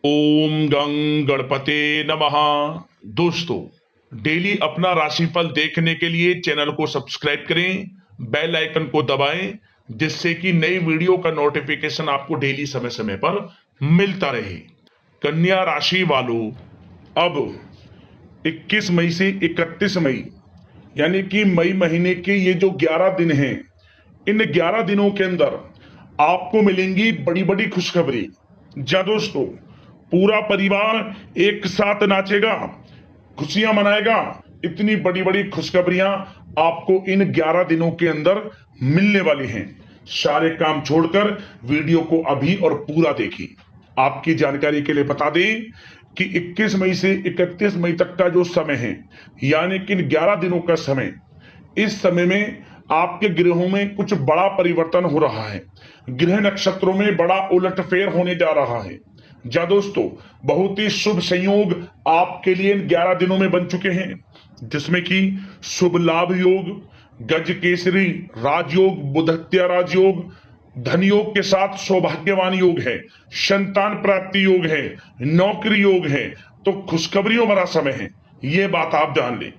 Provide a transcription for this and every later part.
ओम गं गणपते नमः। दोस्तों, डेली अपना राशिफल देखने के लिए चैनल को सब्सक्राइब करें, बेल आइकन को दबाएं, जिससे कि नई वीडियो का नोटिफिकेशन आपको डेली समय समय पर मिलता रहे। कन्या राशि वालों, अब 21 मई से 31 मई यानी कि मई महीने के ये जो 11 दिन हैं, इन 11 दिनों के अंदर आपको मिलेंगी बड़ी बड़ी खुशखबरी। जा दोस्तों, पूरा परिवार एक साथ नाचेगा, खुशियां मनाएगा। इतनी बड़ी बड़ी खुशखबरियां आपको इन 11 दिनों के अंदर मिलने वाली हैं। सारे काम छोड़कर वीडियो को अभी और पूरा देखिए। आपकी जानकारी के लिए बता दें कि 21 मई से 31 मई तक का जो समय है, यानी कि 11 दिनों का समय, इस समय में आपके ग्रहों में कुछ बड़ा परिवर्तन हो रहा है। ग्रह नक्षत्रों में बड़ा उलटफेर होने जा रहा है। जा दोस्तों, बहुत ही शुभ संयोग आपके लिए इन 11 दिनों में बन चुके हैं, जिसमें कि शुभ लाभ योग, गज केसरी राजयोग, बुधत्या राजयोग, धन योग के साथ सौभाग्यवान योग है, संतान प्राप्ति योग है, नौकरी योग है। तो खुशखबरियों भरा समय है, ये बात आप जान लें।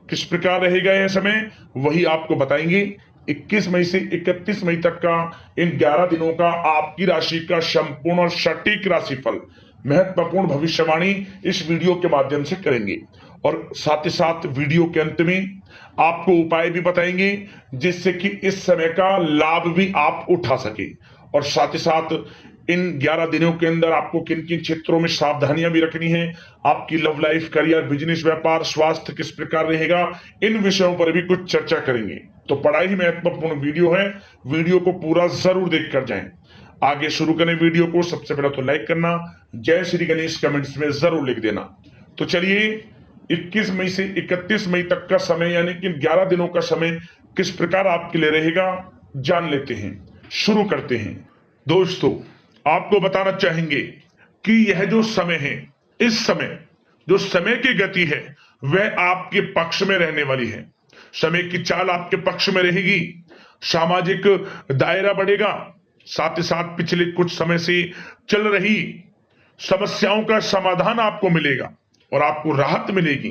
किस प्रकार रहेगा यह समय, वही आपको बताएंगे। 21 मई से 31 मई तक का इन 11 दिनों का आपकी राशि का संपूर्ण और सटीक राशिफल, महत्वपूर्ण भविष्यवाणी इस वीडियो के माध्यम से करेंगे। और साथ ही साथ वीडियो के अंत में आपको उपाय भी बताएंगे, जिससे कि इस समय का लाभ भी आप उठा सके। और साथ ही साथ इन 11 दिनों के अंदर आपको किन किन क्षेत्रों में सावधानियां भी रखनी है, आपकी लव लाइफ, करियर, बिजनेस, व्यापार, स्वास्थ्य किस प्रकार रहेगा, इन विषयों पर भी कुछ चर्चा करेंगे। तो बड़ा ही महत्वपूर्ण वीडियो है, वीडियो को पूरा जरूर देख कर जाएं। आगे शुरू करें वीडियो को। सबसे पहले तो लाइक करना, जय श्री गणेश कमेंट्स में जरूर लिख देना। तो चलिए, 21 मई से 31 मई तक का समय, यानी कि 11 दिनों का समय किस प्रकार आपके लिए रहेगा, जान लेते हैं। शुरू करते हैं। दोस्तों, आपको बताना चाहेंगे कि यह जो समय है, इस समय जो समय की गति है, वह आपके पक्ष में रहने वाली है। समय की चाल आपके पक्ष में रहेगी, सामाजिक दायरा बढ़ेगा। साथ ही साथ पिछले कुछ समय से चल रही समस्याओं का समाधान आपको मिलेगा और आपको राहत मिलेगी।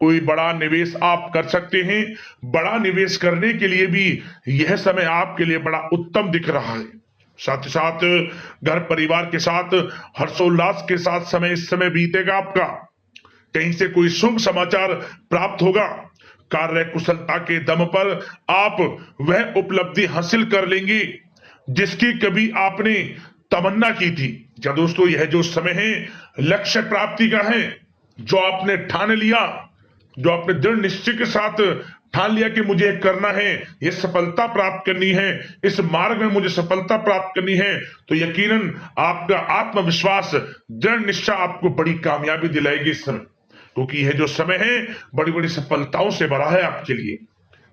कोई बड़ा निवेश आप कर सकते हैं। बड़ा निवेश करने के लिए भी यह समय आपके लिए बड़ा उत्तम दिख रहा है। साथ ही साथ घर परिवार के साथ हर्षोल्लास के साथ समय इस समय बीतेगा आपका। कहीं से कोई शुभ समाचार प्राप्त होगा। कार्य कुशलता के दम पर आप वह उपलब्धि हासिल कर लेंगे जिसकी कभी आपने तमन्ना की थी। क्या दोस्तों, यह जो समय है लक्ष्य प्राप्ति का है। जो आपने ठान लिया, जो आपने दृढ़ निश्चय के साथ ठान लिया कि मुझे करना है, ये सफलता प्राप्त करनी है, इस मार्ग में मुझे सफलता प्राप्त करनी है, तो यकीनन आपका आत्मविश्वास, दृढ़ निश्चय आपको बड़ी कामयाबी दिलाएगी इस समय। क्योंकि यह जो समय है बड़ी बड़ी सफलताओं से भरा है आपके लिए।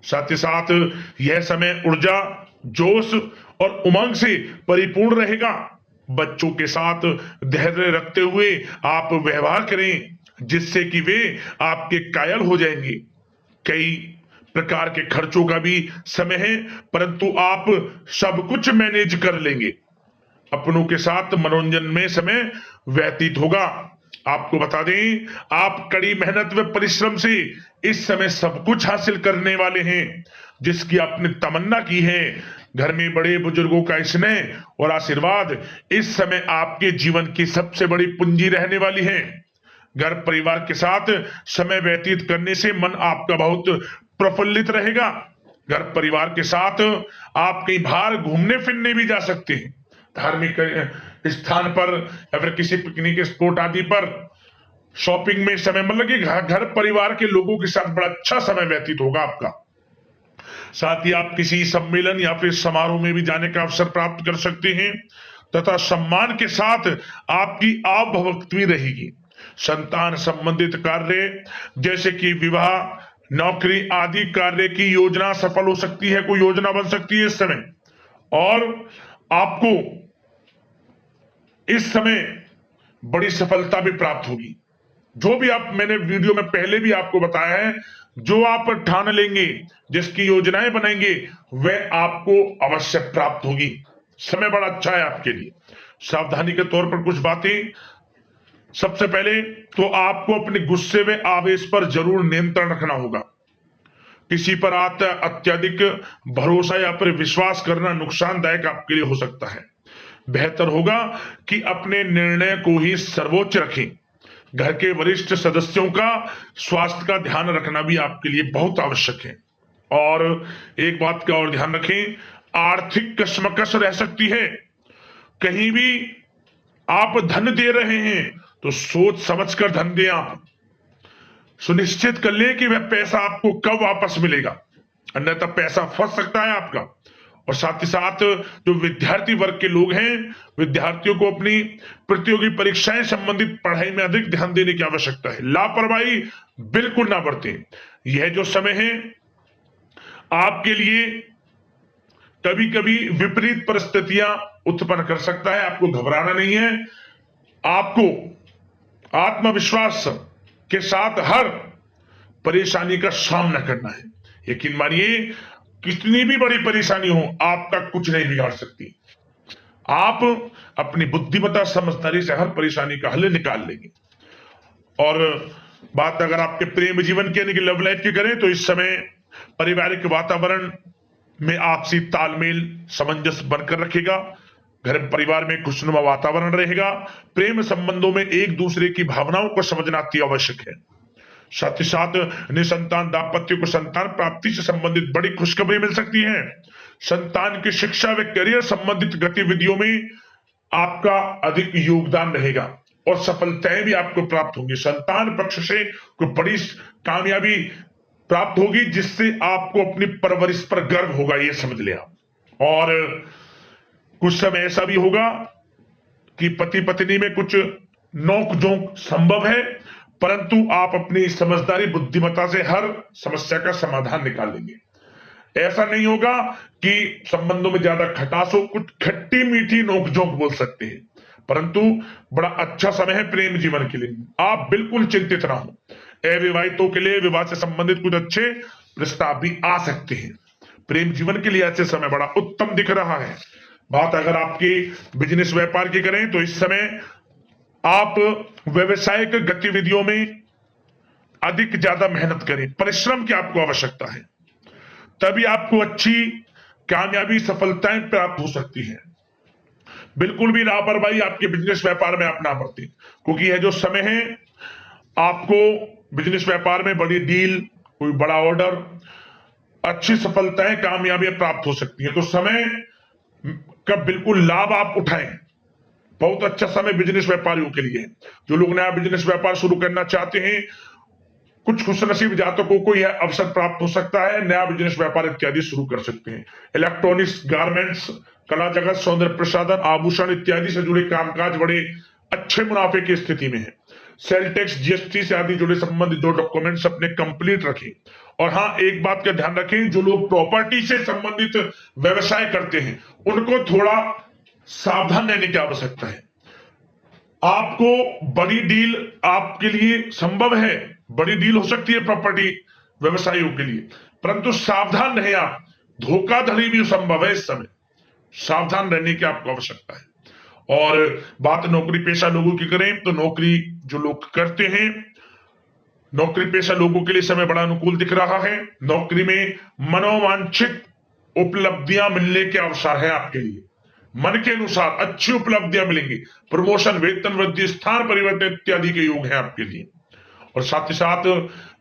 साथ ही साथ यह समय ऊर्जा, जोश और उमंग से परिपूर्ण रहेगा। बच्चों के साथ धैर्य रखते हुए आप व्यवहार करें, जिससे कि वे आपके कायल हो जाएंगे। कई प्रकार के खर्चों का भी समय है, परंतु आप सब कुछ मैनेज कर लेंगे। अपनों के साथ मनोरंजन में समय व्यतीत होगा। आपको बता दें, आप कड़ी मेहनत व परिश्रम से इस समय सब कुछ हासिल करने वाले हैं, जिसकी आपने तमन्ना की है। घर में बड़े बुजुर्गों का स्नेह और आशीर्वाद इस समय आपके जीवन की सबसे बड़ी पूंजी रहने वाली है। घर परिवार के साथ समय व्यतीत करने से मन आपका बहुत प्रफुल्लित रहेगा। घर परिवार के साथ आप कहीं बाहर घूमने फिरने भी जा सकते हैं, धार्मिक स्थान पर या फिर किसी पिकनिक स्पॉट आदि पर, शॉपिंग में समय, मतलब कि घर परिवार के लोगों के साथ बड़ा अच्छा समय व्यतीत होगा आपका। साथ ही आप किसी सम्मेलन या फिर समारोह में भी जाने का अवसर प्राप्त कर सकते हैं तथा सम्मान के साथ आपकी आवभगत भी रहेगी। संतान संबंधित कार्य जैसे कि विवाह, नौकरी आदि कार्य की योजना सफल हो सकती है, कोई योजना बन सकती है इस समय। और आपको इस समय बड़ी सफलता भी प्राप्त होगी। जो भी आप, मैंने वीडियो में पहले भी आपको बताया है, जो आप ठान लेंगे, जिसकी योजनाएं बनाएंगे, वह आपको अवश्य प्राप्त होगी। समय बड़ा अच्छा है आपके लिए। सावधानी के तौर पर कुछ बातें सबसे पहले तो आपको अपने गुस्से में आवेश पर जरूर नियंत्रण रखना होगा। किसी पर अत्यधिक भरोसा या फिर विश्वास करना नुकसानदायक आपके लिए हो सकता है। बेहतर होगा कि अपने निर्णय को ही सर्वोच्च रखें। घर के वरिष्ठ सदस्यों का स्वास्थ्य का ध्यान रखना भी आपके लिए बहुत आवश्यक है। और एक बात का और ध्यान रखें, आर्थिक कशमकश रह सकती है। कहीं भी आप धन दे रहे हैं तो सोच समझकर धन दें। आप सुनिश्चित कर लें कि वह पैसा आपको कब वापस मिलेगा, अन्यथा पैसा फंस सकता है आपका। और साथ ही साथ जो विद्यार्थी वर्ग के लोग हैं, विद्यार्थियों को अपनी प्रतियोगी परीक्षाएं संबंधित पढ़ाई में अधिक ध्यान देने की आवश्यकता है। लापरवाही बिल्कुल ना बरतें। यह जो समय है आपके लिए कभी कभी विपरीत परिस्थितियां उत्पन्न कर सकता है। आपको घबराना नहीं है, आपको आत्मविश्वास के साथ हर परेशानी का सामना करना है। यकीन मानिए, कितनी भी बड़ी परेशानी हो आपका कुछ नहीं बिगाड़ सकती। आप अपनी बुद्धिमत्ता समझदारी से हर परेशानी का हल निकाल लेंगे। और बात अगर आपके प्रेम जीवन की यानी कि लव लाइफ की करें तो इस समय पारिवारिक वातावरण में आपसी तालमेल सामंजस्य बनकर रखेगा। घर परिवार में खुशनुमा वातावरण रहेगा। प्रेम संबंधों में एक दूसरे की भावनाओं को समझना अति आवश्यक है। साथ ही साथ निसंतान दाम्पत्य को संतान प्राप्ति से संबंधित बड़ी खुशखबरी मिल सकती है। संतान की शिक्षा व करियर संबंधित गतिविधियों में आपका अधिक योगदान रहेगा और सफलताएं भी आपको प्राप्त होंगी। संतान पक्ष से कोई बड़ी कामयाबी प्राप्त होगी जिससे आपको अपनी परवरिश पर गर्व होगा, ये समझ लिया। और कुछ समय ऐसा भी होगा कि पति पत्नी में कुछ नोक झोंक संभव है, परंतु आप अपनी समझदारी बुद्धिमत्ता से हर समस्या का समाधान निकाल लेंगे। ऐसा नहीं होगा कि संबंधों में ज्यादा खटास हो, कुछ खट्टी मीठी नोकझोंक बोल सकते हैं, परंतु बड़ा अच्छा समय है प्रेम जीवन के लिए। आप बिल्कुल चिंतित ना हो। अविवाहितों के लिए विवाह से संबंधित कुछ अच्छे प्रस्ताव भी आ सकते हैं। प्रेम जीवन के लिए ऐसे समय बड़ा उत्तम दिख रहा है। बात अगर आपकी बिजनेस व्यापार की करें तो इस समय आप व्यवसायिक गतिविधियों में अधिक ज्यादा मेहनत करें। परिश्रम की आपको आवश्यकता है, तभी आपको अच्छी कामयाबी सफलताएं प्राप्त हो सकती है। बिल्कुल भी लापरवाही आपके बिजनेस व्यापार में आप ना बरतें, क्योंकि यह जो समय है आपको बिजनेस व्यापार में बड़ी डील, कोई बड़ा ऑर्डर, अच्छी सफलताएं कामयाबियां प्राप्त हो सकती है। तो समय का बिल्कुल लाभ आप उठाएं। बहुत अच्छा समय बिजनेस व्यापारियों के लिए। जो लोग नया बिजनेस व्यापार शुरू करना चाहते हैं, कुछ खुशनसीब जातकों को यह अवसर प्राप्त हो सकता है, नया बिजनेस व्यापार इत्यादि शुरू कर सकते हैं। इलेक्ट्रॉनिक्स, गारमेंट्स, कला जगत, सौंदर्य प्रसाधन, आभूषण इत्यादि से जुड़े कामकाज बड़े अच्छे मुनाफे की स्थिति में है। सेल टैक्स, जीएसटी से आदि जुड़े संबंधित जो डॉक्यूमेंट्स अपने कंप्लीट रखें। और हाँ, एक बात का ध्यान रखें, जो लोग प्रॉपर्टी से संबंधित व्यवसाय करते हैं उनको थोड़ा सावधान रहने की आवश्यकता है। आपको बड़ी डील आपके लिए संभव है, बड़ी डील हो सकती है प्रॉपर्टी व्यवसायियों के लिए, परंतु सावधान रहे आप। धोखाधड़ी भी संभव है इस समय, सावधान रहने की आपको आवश्यकता है। और बात नौकरी पेशा लोगों की करें तो नौकरी जो लोग करते हैं, नौकरी पेशा लोगों के लिए समय बड़ा अनुकूल दिख रहा है। नौकरी में मनोवांछित उपलब्धियां मिलने के अवसर है आपके लिए। मन के अनुसार अच्छी उपलब्धियां मिलेंगी। प्रमोशन, वेतन वृद्धि, स्थान परिवर्तन इत्यादि के योग है आपके लिए। और साथ ही साथ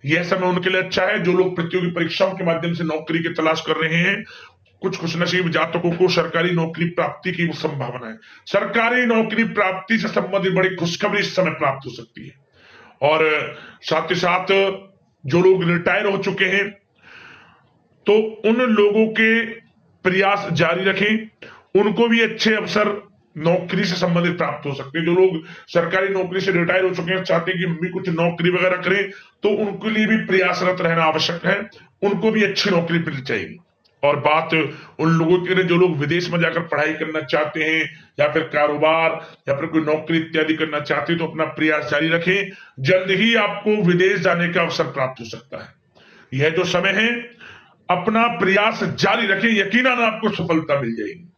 यह समय उनके लिए अच्छा है जो लोग प्रतियोगी परीक्षाओं के माध्यम से नौकरी की तलाश कर रहे हैं। कुछ खुशनसीब जातकों को सरकारी नौकरी प्राप्ति की संभावना है। सरकारी नौकरी प्राप्ति से संबंधित बड़ी खुशखबरी इस समय प्राप्त हो सकती है। और साथ ही साथ जो लोग रिटायर हो चुके हैं तो उन लोगों के प्रयास जारी रखें, उनको भी अच्छे अवसर नौकरी से संबंधित प्राप्त हो सकते हैं। जो लोग सरकारी नौकरी से रिटायर हो चुके हैं, चाहते हैं कि हम भी कुछ नौकरी वगैरह करें, तो उनके लिए भी प्रयासरत रहना आवश्यक है। उनको भी अच्छी नौकरी मिल जाएगी। और बात उन लोगों के लिए जो लोग विदेश में जाकर पढ़ाई करना चाहते हैं या फिर कारोबार या फिर कोई नौकरी इत्यादि करना चाहते हैं, तो अपना प्रयास जारी रखें। जल्द ही आपको विदेश जाने का अवसर प्राप्त हो सकता है। यह जो समय है अपना प्रयास जारी रखें, यकीनन आपको सफलता मिल जाएगी।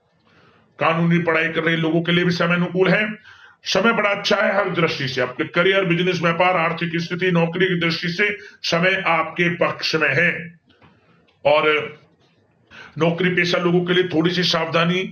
कानूनी पढ़ाई कर रहे लोगों के लिए भी समय अनुकूल है। समय बड़ा अच्छा है हर दृष्टि से। आपके करियर, बिजनेस, व्यापार, आर्थिक स्थिति, नौकरी की दृष्टि से समय आपके पक्ष में है। और नौकरी पेशा लोगों के लिए थोड़ी सी सावधानी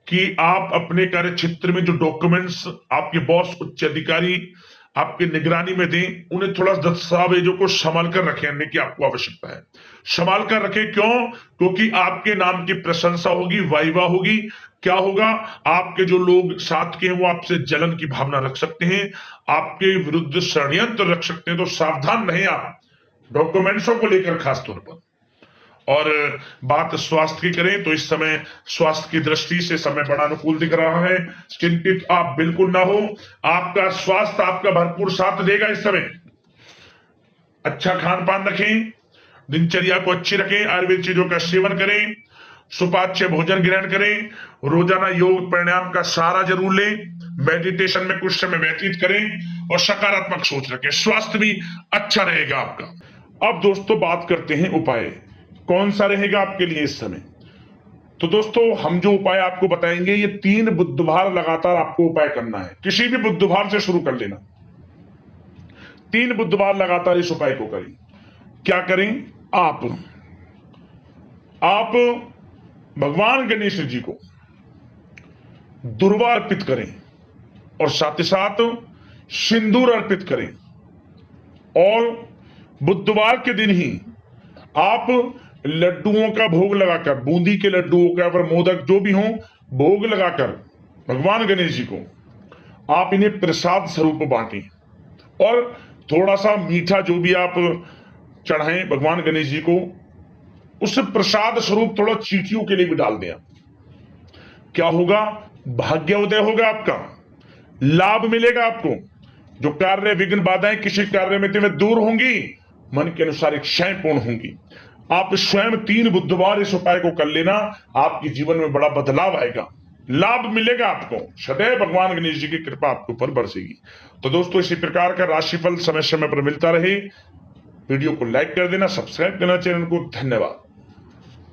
कि आप अपने कार्य क्षेत्र में जो डॉक्यूमेंट्स आपके बॉस, उच्च अधिकारी आपके निगरानी में दें, उन्हें थोड़ा दस्तावेजों को संभाल कर रखने की आपको आवश्यकता है। संभाल कर रखें, क्यों? क्योंकि आपके नाम की प्रशंसा होगी, वाइवा होगी। क्या होगा? आपके जो लोग साथ के हैं वो आपसे जलन की भावना रख सकते हैं, आपके विरुद्ध षड्यंत्र रख सकते हैं। तो सावधान रहें आप डॉक्यूमेंट्सों को लेकर खास तौर पर। और बात स्वास्थ्य की करें तो इस समय स्वास्थ्य की दृष्टि से समय बड़ा अनुकूल दिख रहा है। चिंतित आप बिल्कुल ना हो, आपका स्वास्थ्य आपका भरपूर साथ देगा इस समय। अच्छा खान पान रखें, दिनचर्या को अच्छी रखें, आयुर्वेद चीजों का सेवन करें, सुपाच्य भोजन ग्रहण करें, रोजाना योग प्राणायाम का सहारा जरूर लें, मेडिटेशन में कुछ समय व्यतीत करें और सकारात्मक सोच रखें। स्वास्थ्य भी अच्छा रहेगा आपका। अब दोस्तों बात करते हैं उपाय, कौन सा रहेगा आपके लिए इस समय। तो दोस्तों हम जो उपाय आपको बताएंगे, ये 3 बुधवार लगातार आपको उपाय करना है। किसी भी बुधवार से शुरू कर लेना, 3 बुधवार लगातार इस उपाय को करें। क्या करें? आप भगवान गणेश जी को दुर्वा अर्पित करें और साथ ही साथ सिंदूर अर्पित करें। और बुधवार के दिन ही आप लड्डुओं का भोग लगाकर, बूंदी के लड्डुओं का या मोदक जो भी हो, भोग लगाकर भगवान गणेश जी को आप इन्हें प्रसाद स्वरूप बांटें। और थोड़ा सा मीठा जो भी आप चढ़ाएं भगवान गणेश जी को, उस प्रसाद स्वरूप थोड़ा चींटियों के लिए भी डाल दें। क्या होगा? भाग्योदय होगा, आपका लाभ मिलेगा आपको। जो कार्य विघ्न बाधाएं किसी कार्य में तुम्हें दूर होंगी, मन के अनुसार इच्छाएं पूर्ण होंगी। आप स्वयं 3 बुधवार इस उपाय को कर लेना, आपके जीवन में बड़ा बदलाव आएगा, लाभ मिलेगा आपको। सदैव भगवान गणेश जी की कृपा आपके ऊपर बरसेगी। तो दोस्तों इसी प्रकार का राशिफल समय समय पर मिलता रहे। वीडियो को लाइक कर देना, सब्सक्राइब करना चैनल को। धन्यवाद।